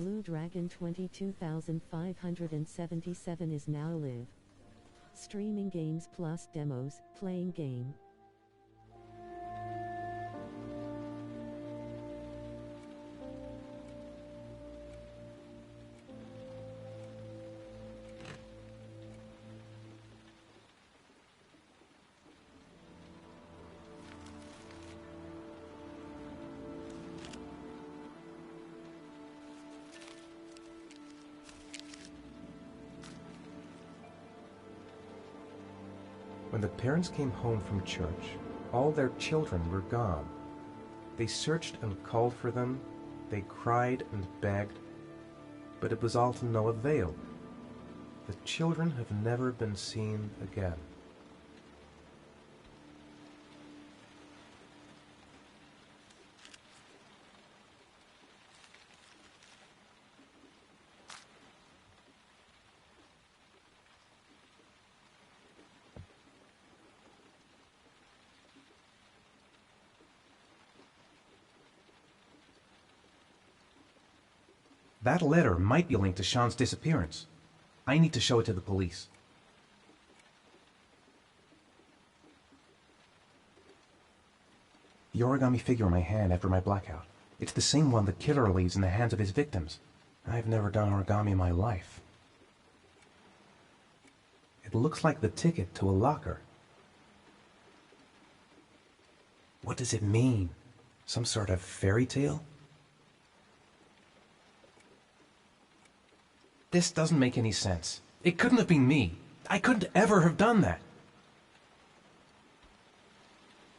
Blue Dragon 22577 is now live. Streaming games plus demos, playing game. When the parents came home from church, all their children were gone. They searched and called for them, they cried and begged, but it was all to no avail. The children have never been seen again. That letter might be linked to Sean's disappearance. I need to show it to the police. The origami figure in my hand after my blackout. It's the same one the killer leaves in the hands of his victims. I've never done origami in my life. It looks like the ticket to a locker. What does it mean? Some sort of fairy tale? This doesn't make any sense. It couldn't have been me. I couldn't ever have done that.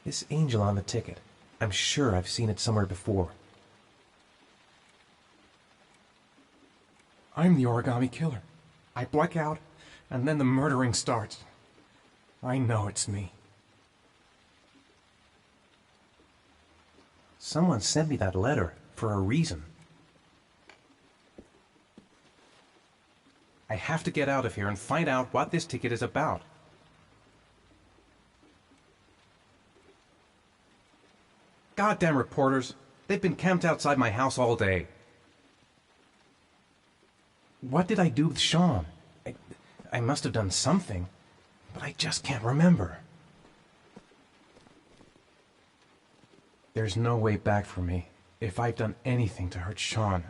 This angel on the ticket. I'm sure I've seen it somewhere before. I'm the origami killer. I black out, and then the murdering starts. I know it's me. Someone sent me that letter for a reason. I have to get out of here and find out what this ticket is about. Goddamn reporters! They've been camped outside my house all day. What did I do with Sean? I must have done something, but I just can't remember. There's no way back for me if I've done anything to hurt Sean.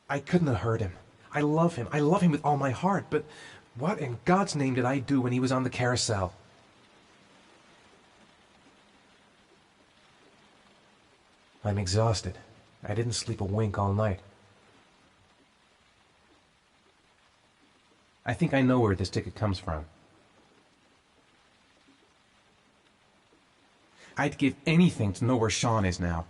I couldn't have hurt him. I love him. I love him with all my heart, but what in God's name did I do when he was on the carousel? I'm exhausted. I didn't sleep a wink all night. I think I know where this ticket comes from. I'd give anything to know where Sean is now.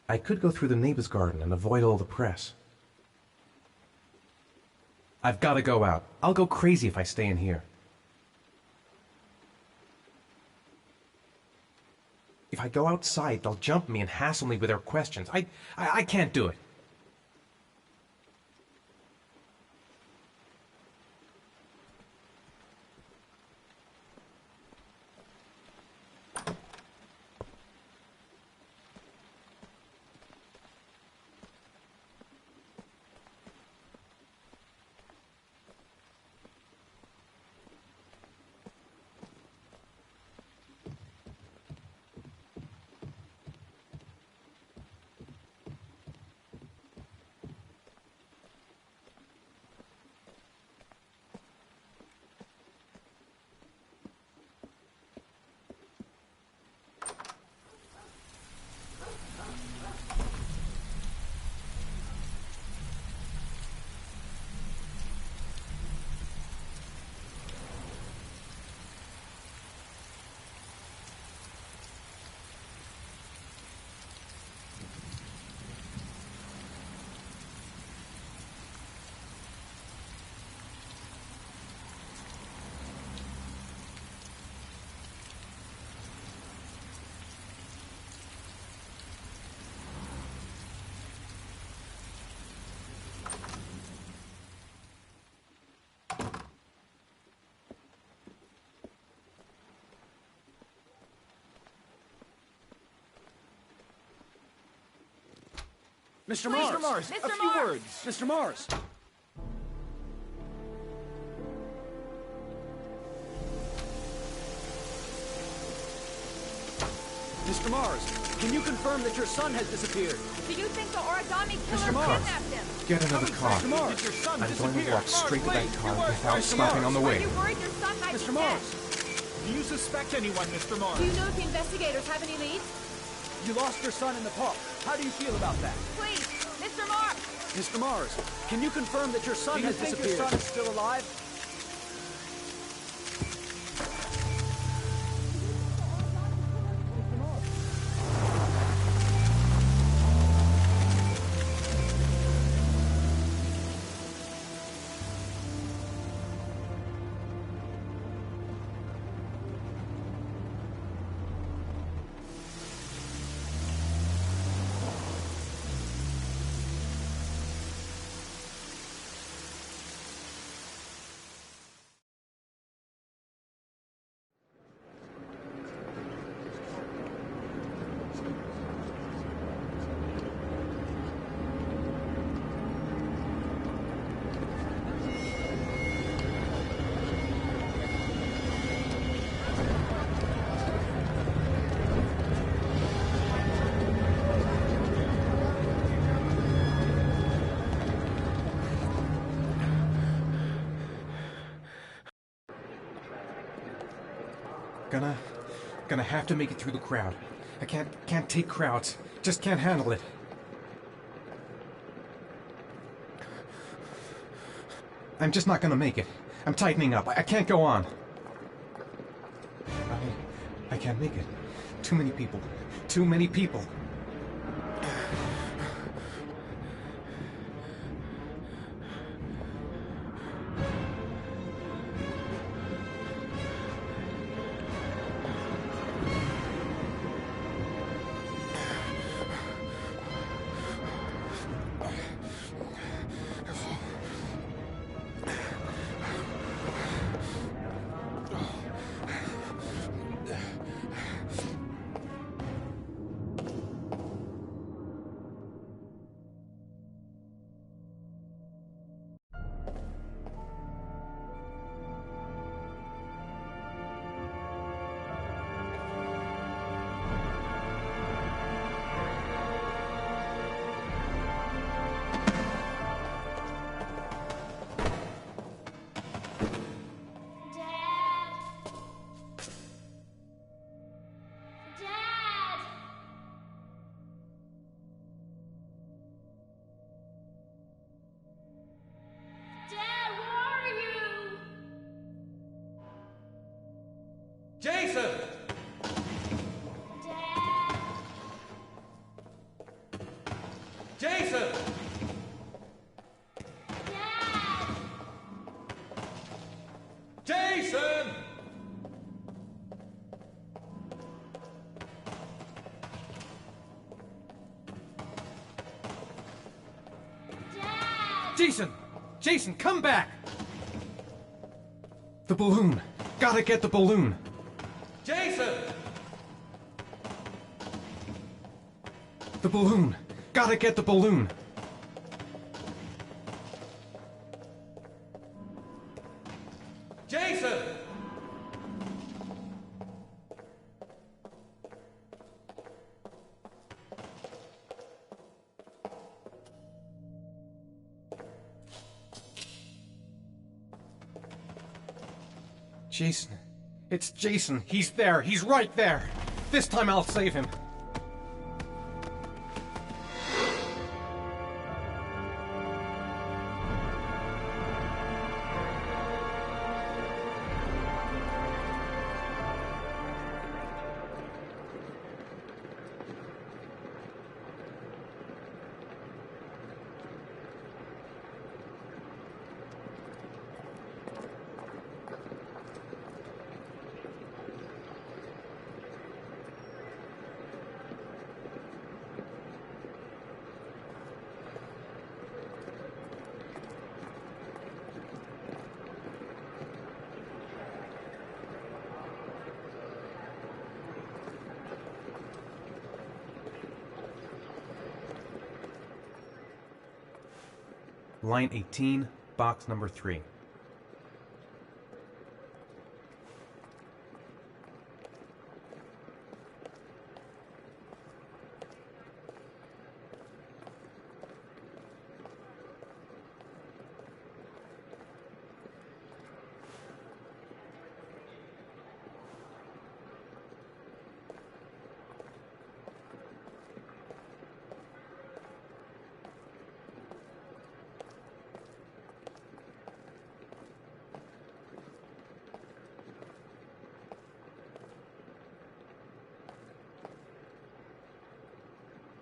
I could go through the neighbor's garden and avoid all the press. I've got to go out. I'll go crazy if I stay in here. If I go outside, they'll jump me and hassle me with their questions. I can't do it. Mr. Mars! Mr. A few Mars! words! Mr. Mars! Mr. Mars, can you confirm that your son has disappeared? Do you think the origami killer Mr. Mars. kidnapped him? Get another car. Mr. Mars, did your son I'm going disappear? to walk straight to that car without Mr. stopping Mars. on the Are way. you worried your son might Mr. be dead? Mars, do you suspect anyone, Mr. Mars? Do you know if the investigators have any leads? You lost your son in the park. How do you feel about that? Please, Mr. Mars! Mr. Mars, can you confirm that your son has disappeared? Do you think your son is still alive? Gonna have to make it through the crowd. I can't take crowds. Just can't handle it. I'm just not gonna make it. I'm tightening up. I can't go on. I can't make it. Too many people. Too many people. Jason! Jason! Jason! Jason, come back! The balloon! Gotta get the balloon! Jason! The balloon! Gotta get the balloon! Jason! Jason. It's Jason. He's there. He's right there. This time I'll save him. Line 18, box number 3.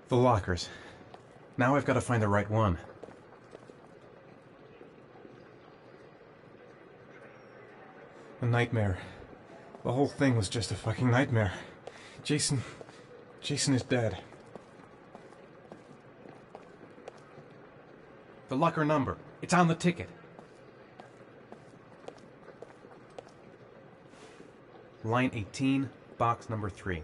The lockers. Now I've got to find the right one. A nightmare. The whole thing was just a fucking nightmare. Jason is dead. The locker number. It's on the ticket. Line 18, box number 3.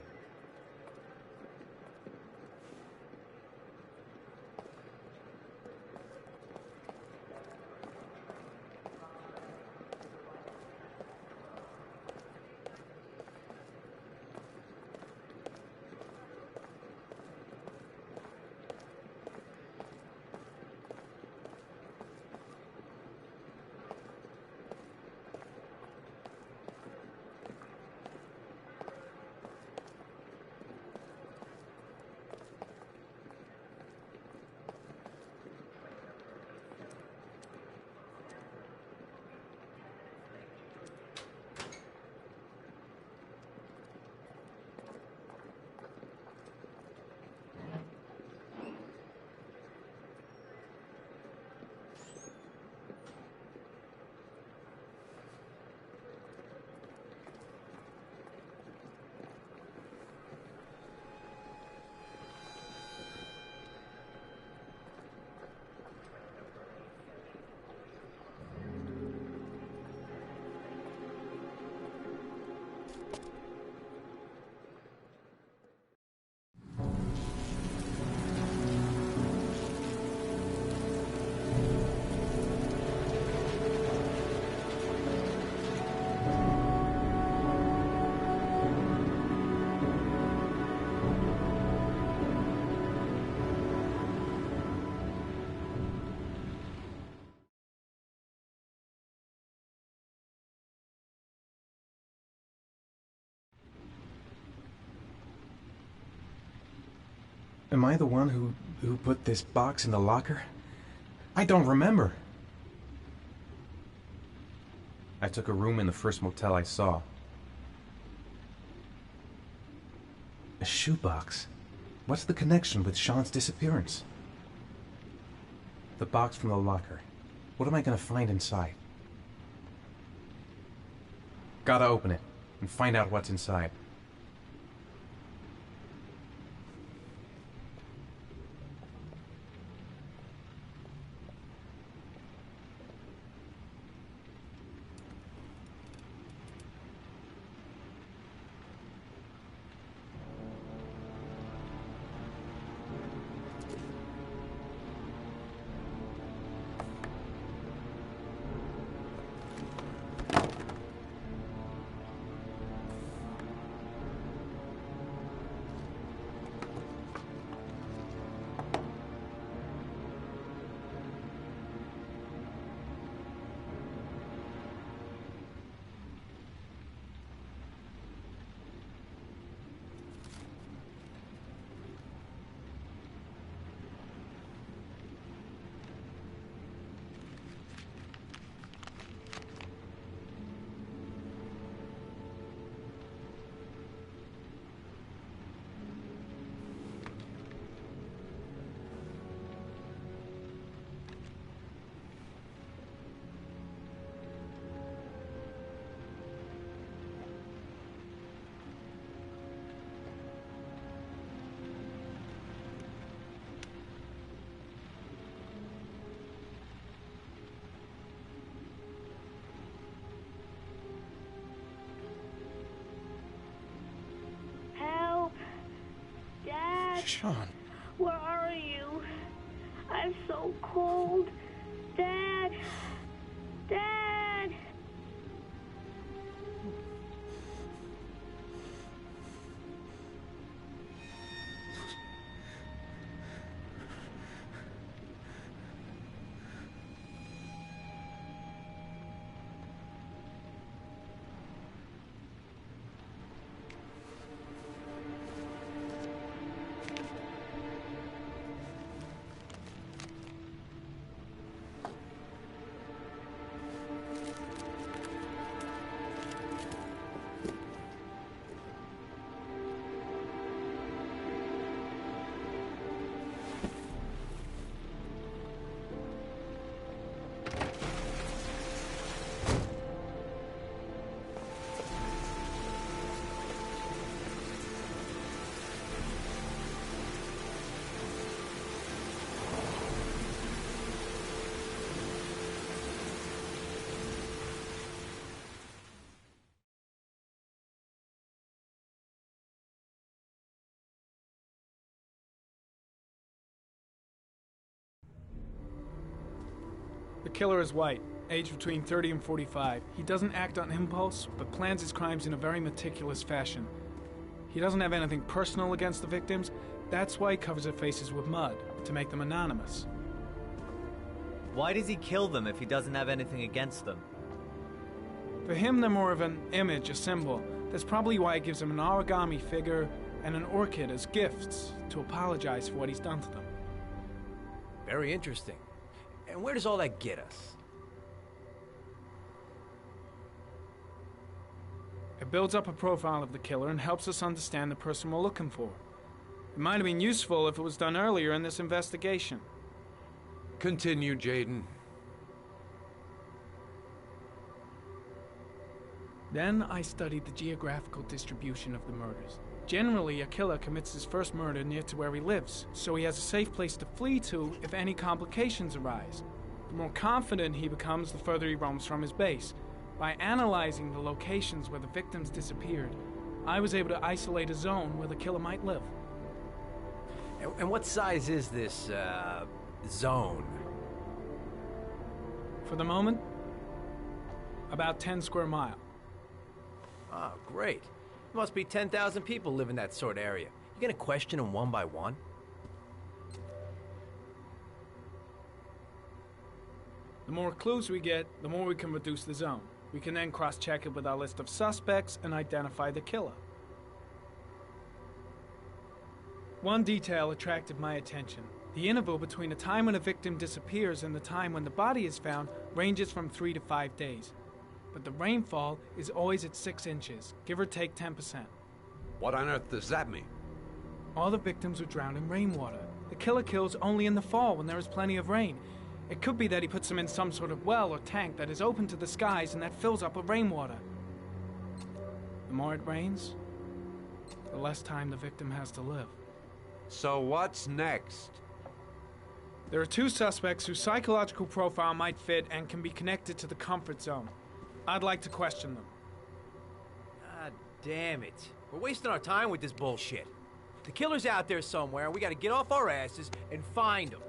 Am I the one who put this box in the locker? I don't remember. I took a room in the first motel I saw. A shoebox? What's the connection with Sean's disappearance? The box from the locker. What am I gonna find inside? Gotta open it and find out what's inside. Sean. Where are you? I'm so cold. Dad! Dad! The killer is white, aged between 30 and 45. He doesn't act on impulse, but plans his crimes in a very meticulous fashion. He doesn't have anything personal against the victims. That's why he covers their faces with mud, to make them anonymous. Why does he kill them if he doesn't have anything against them? For him, they're more of an image, a symbol. That's probably why he gives them an origami figure and an orchid as gifts to apologize for what he's done to them. Very interesting. And where does all that get us? It builds up a profile of the killer and helps us understand the person we're looking for. It might have been useful if it was done earlier in this investigation. Continue, Jayden. Then I studied the geographical distribution of the murders. Generally, a killer commits his first murder near to where he lives, so he has a safe place to flee to if any complications arise. The more confident he becomes, the further he roams from his base. By analyzing the locations where the victims disappeared, I was able to isolate a zone where the killer might live. And what size is this, zone? For the moment, about 10 square miles. Oh, great. There must be 10,000 people live in that sort of area. You gonna question them one by one? The more clues we get, the more we can reduce the zone. We can then cross-check it with our list of suspects and identify the killer. One detail attracted my attention. The interval between the time when a victim disappears and the time when the body is found ranges from 3 to 5 days. But the rainfall is always at 6 inches, give or take 10%. What on earth does that mean? All the victims were drowned in rainwater. The killer kills only in the fall when there is plenty of rain. It could be that he puts them in some sort of well or tank that is open to the skies and that fills up with rainwater. The more it rains, the less time the victim has to live. So what's next? There are 2 suspects whose psychological profile might fit and can be connected to the comfort zone. I'd like to question them. God damn it. We're wasting our time with this bullshit. The killer's out there somewhere, and we gotta get off our asses and find him.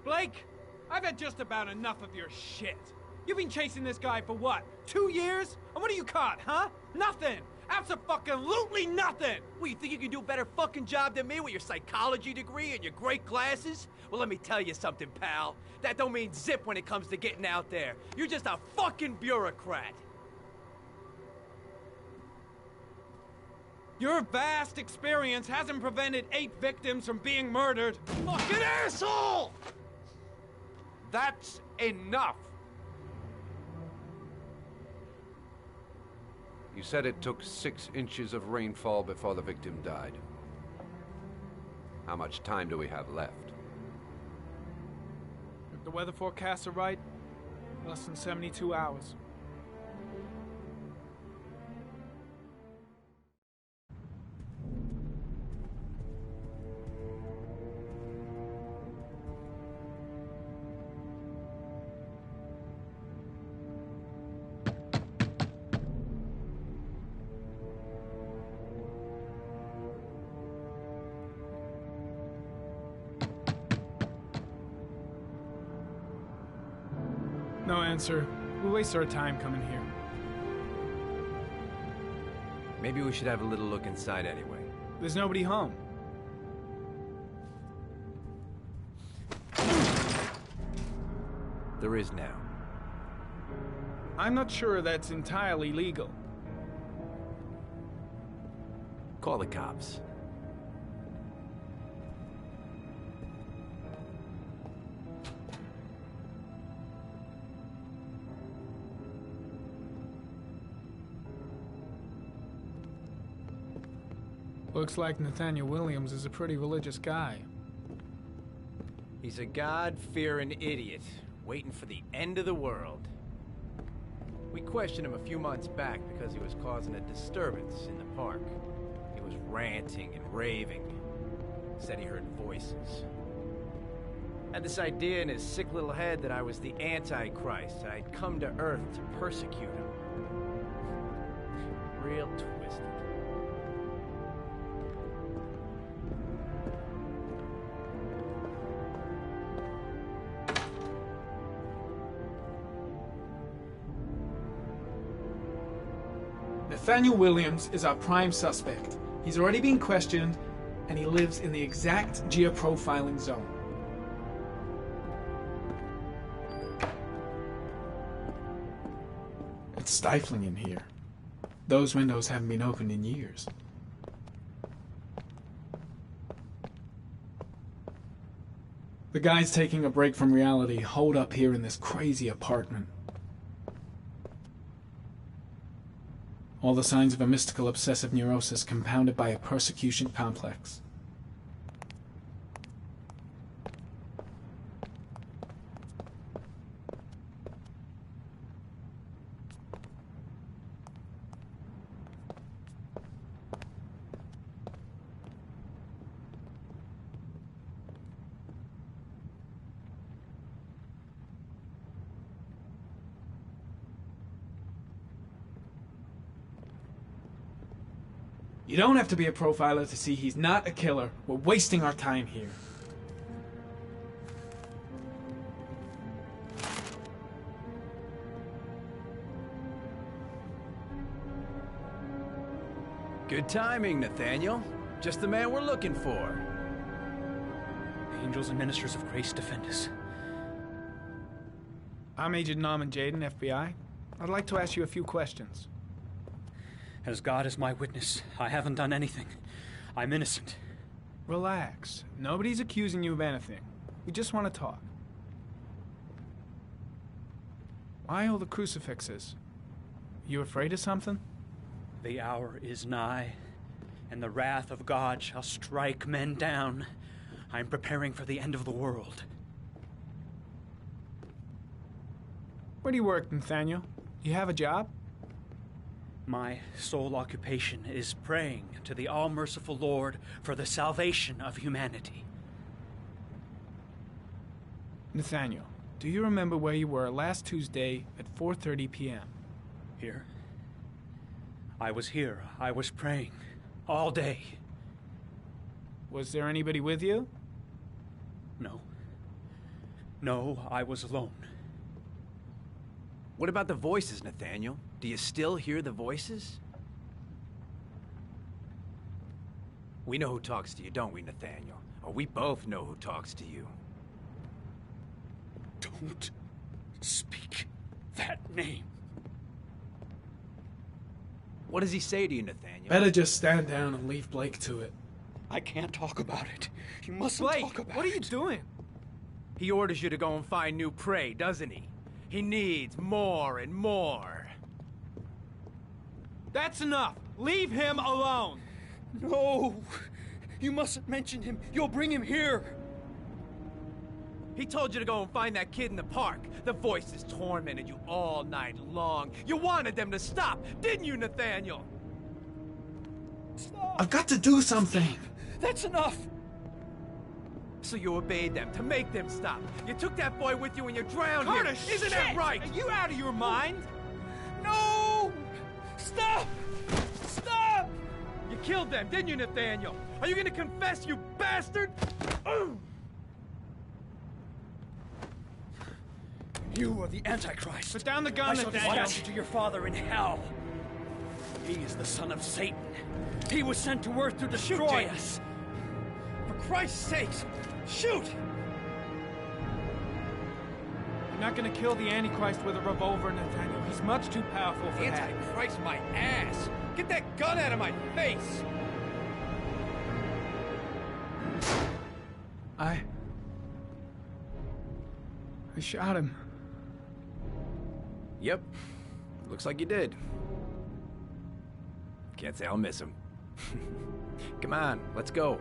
Blake, I've had just about enough of your shit. You've been chasing this guy for what, 2 years? And what are you caught, huh? Nothing! Abso-fucking-lutely nothing! Well, you think you can do a better fucking job than me with your psychology degree and your great glasses? Well, let me tell you something, pal. That don't mean zip when it comes to getting out there. You're just a fucking bureaucrat. Your vast experience hasn't prevented 8 victims from being murdered. Fucking asshole! That's enough! You said it took 6 inches of rainfall before the victim died. How much time do we have left? If the weather forecasts are right, less than 72 hours. No answer. We waste our time coming here. Maybe we should have a little look inside anyway. There's nobody home. There is now. I'm not sure that's entirely legal. Call the cops. Looks like Nathaniel Williams is a pretty religious guy. He's a God-fearing idiot, waiting for the end of the world. We questioned him a few months back because he was causing a disturbance in the park. He was ranting and raving. Said he heard voices. Had this idea in his sick little head that I was the Antichrist. I'd come to Earth to persecute him. Real twisted. Nathaniel Williams is our prime suspect. He's already been questioned, and he lives in the exact geoprofiling zone. It's stifling in here. Those windows haven't been opened in years. The guys taking a break from reality holed up here in this crazy apartment. All the signs of a mystical obsessive neurosis compounded by a persecution complex. You don't have to be a profiler to see he's not a killer. We're wasting our time here. Good timing, Nathaniel. Just the man we're looking for. Angels and ministers of grace defend us. I'm Agent Norman Jayden, FBI. I'd like to ask you a few questions. As God is my witness, I haven't done anything. I'm innocent. Relax. Nobody's accusing you of anything. We just want to talk. Why all the crucifixes? You afraid of something? The hour is nigh, and the wrath of God shall strike men down. I'm preparing for the end of the world. Where do you work, Nathaniel? You have a job? My sole occupation is praying to the all-merciful Lord for the salvation of humanity. Nathaniel, do you remember where you were last Tuesday at 4:30 p.m.? Here? I was here. I was praying. All day. Was there anybody with you? No. No, I was alone. What about the voices, Nathaniel? Do you still hear the voices? We know who talks to you, don't we, Nathaniel? Or we both know who talks to you. Don't speak that name. What does he say to you, Nathaniel? Better just stand down and leave Blake to it. I can't talk about it. You mustn't Blake, talk about it. What are you doing? He orders you to go and find new prey, doesn't he? He needs more and more. That's enough! Leave him alone! No! You mustn't mention him. You'll bring him here. He told you to go and find that kid in the park. The voices tormented you all night long. You wanted them to stop, didn't you, Nathaniel? Stop. I've got to do something! That's enough. So you obeyed them to make them stop. You took that boy with you and you drowned him. Curtis, Isn't that right? Are you out of your mind? No! Stop! Stop! You killed them, didn't you, Nathaniel? Are you gonna confess, you bastard? You are the Antichrist. Put down the gun, I shall Nathaniel. dispatch you to your father in hell. He is the son of Satan. He was sent to earth to destroy us. For Christ's sakes, shoot! You're not gonna kill the Antichrist with a revolver, Nathaniel. He's much too powerful for that. Antichrist, my ass! Get that gun out of my face! I shot him. Yep. Looks like you did. Can't say I'll miss him. Come on, let's go.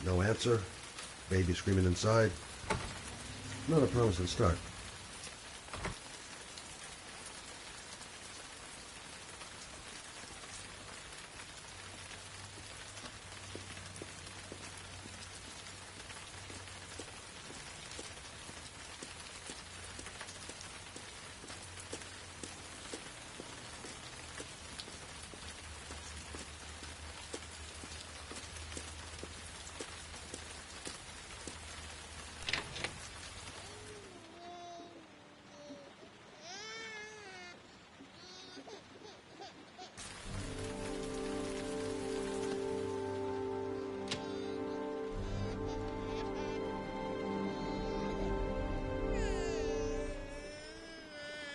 No answer. Baby screaming inside. Not a promising start.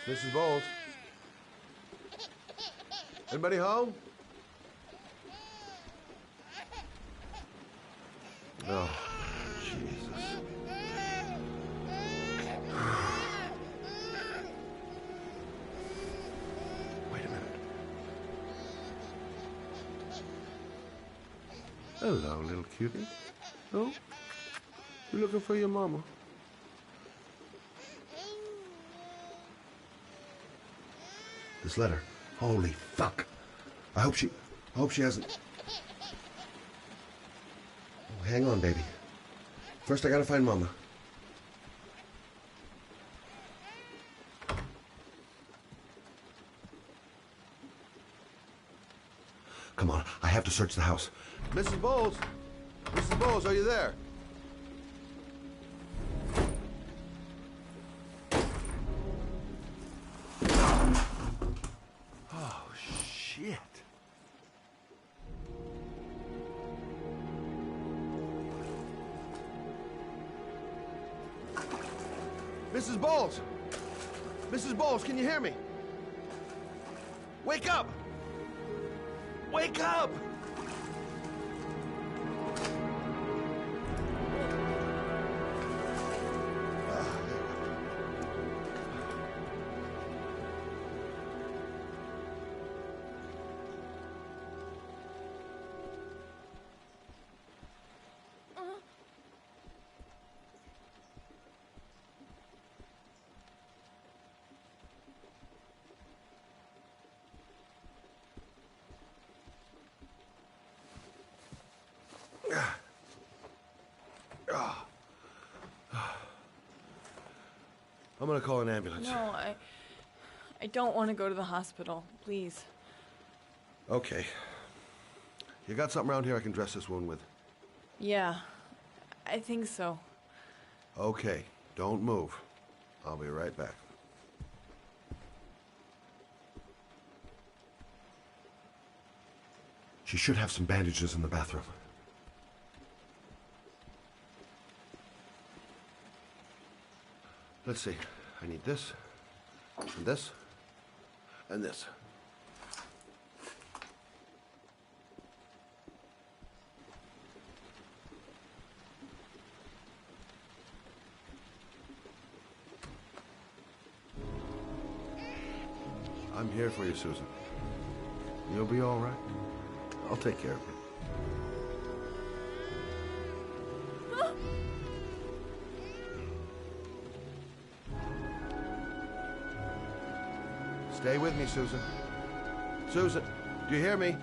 Mrs. Bowles? Anybody home? Oh, Jesus. Wait a minute. Hello, little cutie. Oh? You looking for your mama? This letter. Holy fuck. I hope she hasn't... Oh, hang on, baby. First, I gotta find Mama. Come on, I have to search the house. Mrs. Bowles! Mrs. Bowles, are you there? Oh, shit. Mrs. Bowles! Mrs. Bowles, can you hear me? Wake up! Wake up! I'm gonna call an ambulance. No, I don't want to go to the hospital. Please. Okay. You got something around here I can dress this wound with? Yeah, I think so. Okay, don't move. I'll be right back. She should have some bandages in the bathroom. Let's see. I need this, and this, and this. I'm here for you, Susan. You'll be all right. I'll take care of you. Stay with me, Susan. Susan, do you hear me?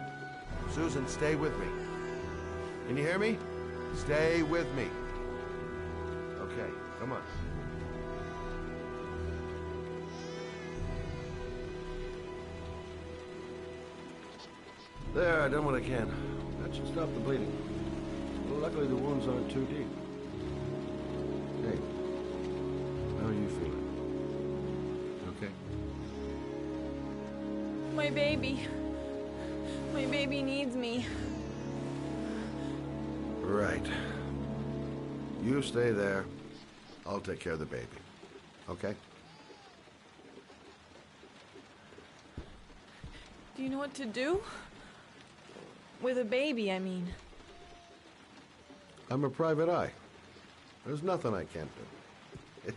Susan, stay with me. Can you hear me? Stay with me. Okay, come on. There, I done what I can. That should stop the bleeding. Well, luckily the wounds aren't too deep. Hey, how are you feeling? Okay? My baby. My baby needs me. Right. You stay there. I'll take care of the baby. Okay? Do you know what to do? With a baby, I mean. I'm a private eye. There's nothing I can't do.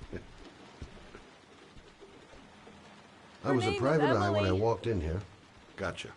I was a private eye when I walked in here. Gotcha.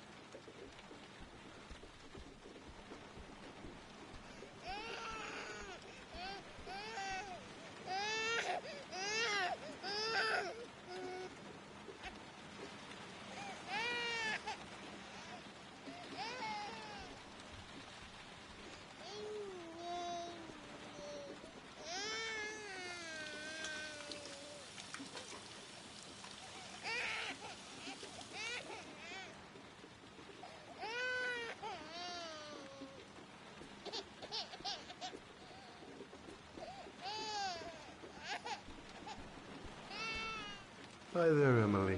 Hi there, Emily.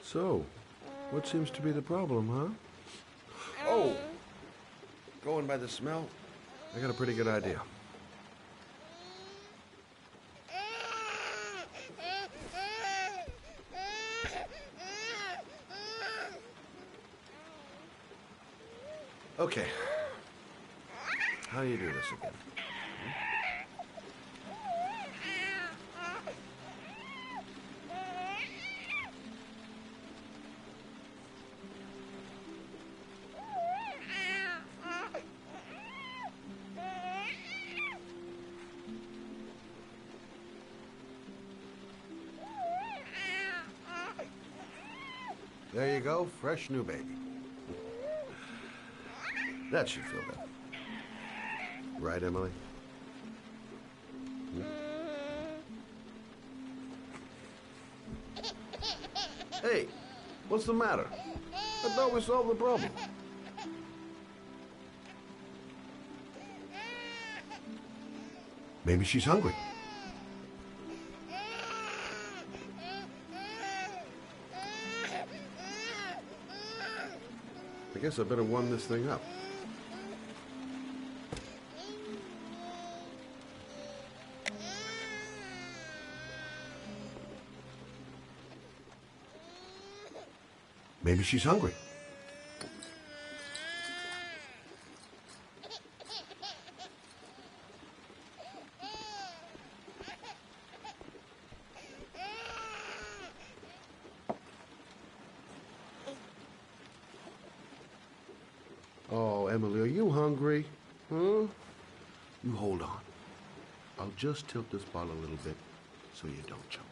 So, what seems to be the problem, huh? Oh! Going by the smell, I got a pretty good idea. Okay. How do you do this again? There you go, fresh new baby. That should feel better. Right, Emily? Hey, what's the matter? I thought we solved the problem. Maybe she's hungry. I guess I better warm this thing up. Maybe she's hungry. Oh, Emily, are you hungry? Huh? You hold on. I'll just tilt this bottle a little bit so you don't choke.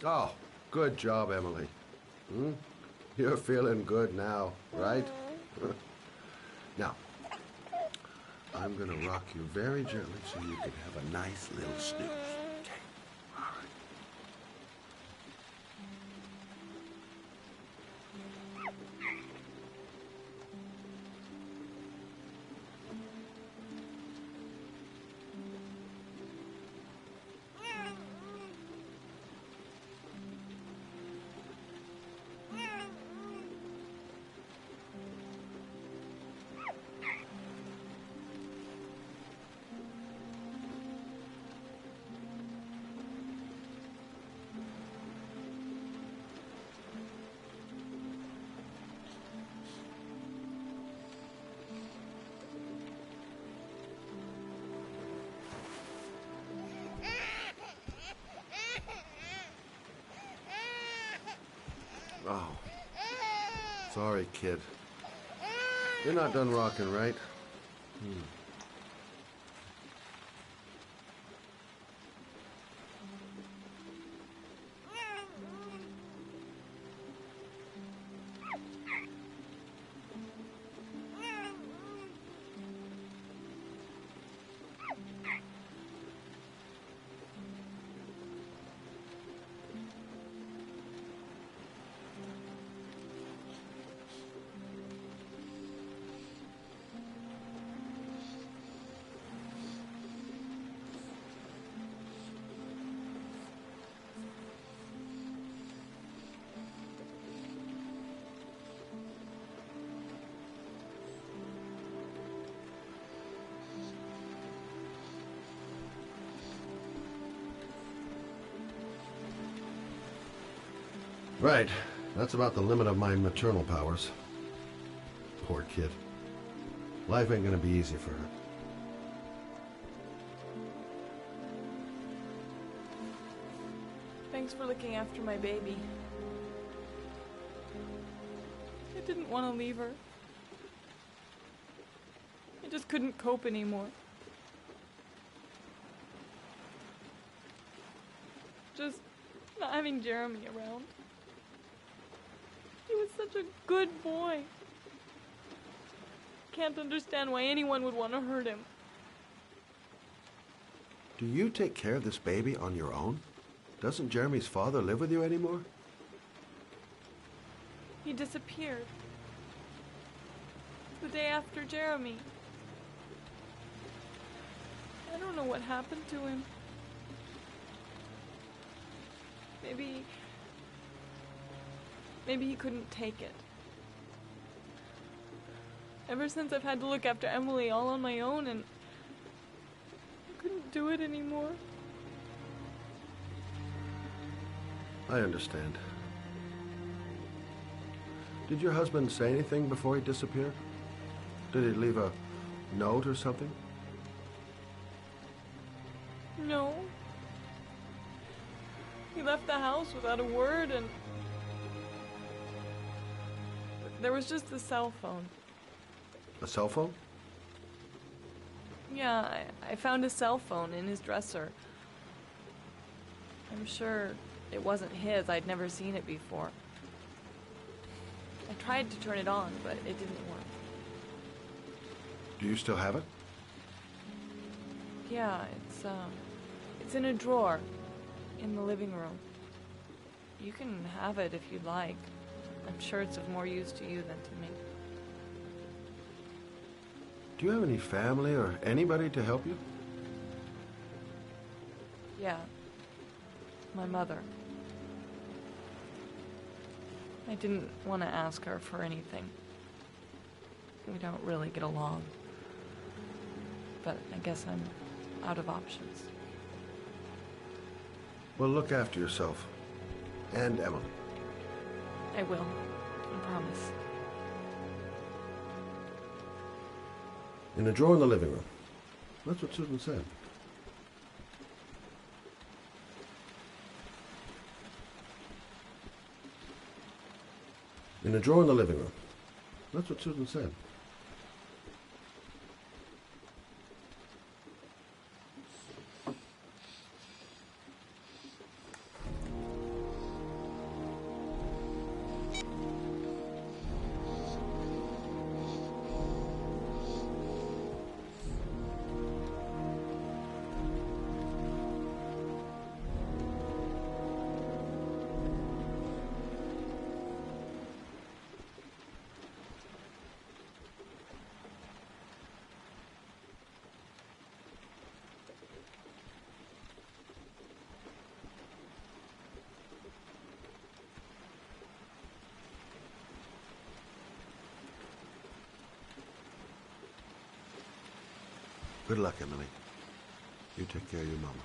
Oh, good job, Emily. You're feeling good now, right? Now, I'm gonna rock you very gently so you can have a nice little snooze. Okay, all right. Oh, sorry, kid. You're not done rocking, right? Right. That's about the limit of my maternal powers. Poor kid. Life ain't gonna be easy for her. Thanks for looking after my baby. I didn't want to leave her. I just couldn't cope anymore. Just not having Jeremy around. He was such a good boy. Can't understand why anyone would want to hurt him. Do you take care of this baby on your own? Doesn't Jeremy's father live with you anymore? He disappeared. The day after Jeremy. I don't know what happened to him. Maybe he couldn't take it. Ever since I've had to look after Emily all on my own, and I couldn't do it anymore. I understand. Did your husband say anything before he disappeared? Did he leave a note or something? No. He left the house without a word, and there was just the cell phone. A cell phone? Yeah, I found a cell phone in his dresser. I'm sure it wasn't his. I'd never seen it before. I tried to turn it on, but it didn't work. Do you still have it? Yeah, it's in a drawer in the living room. You can have it if you'd like. I'm sure it's of more use to you than to me. Do you have any family or anybody to help you? Yeah. My mother. I didn't want to ask her for anything. We don't really get along. But I guess I'm out of options. Well, look after yourself. And Emily. I will. I promise. In a drawer in the living room. That's what Susan said. In a drawer in the living room. That's what Susan said. Good luck, Emily. You take care of your mama.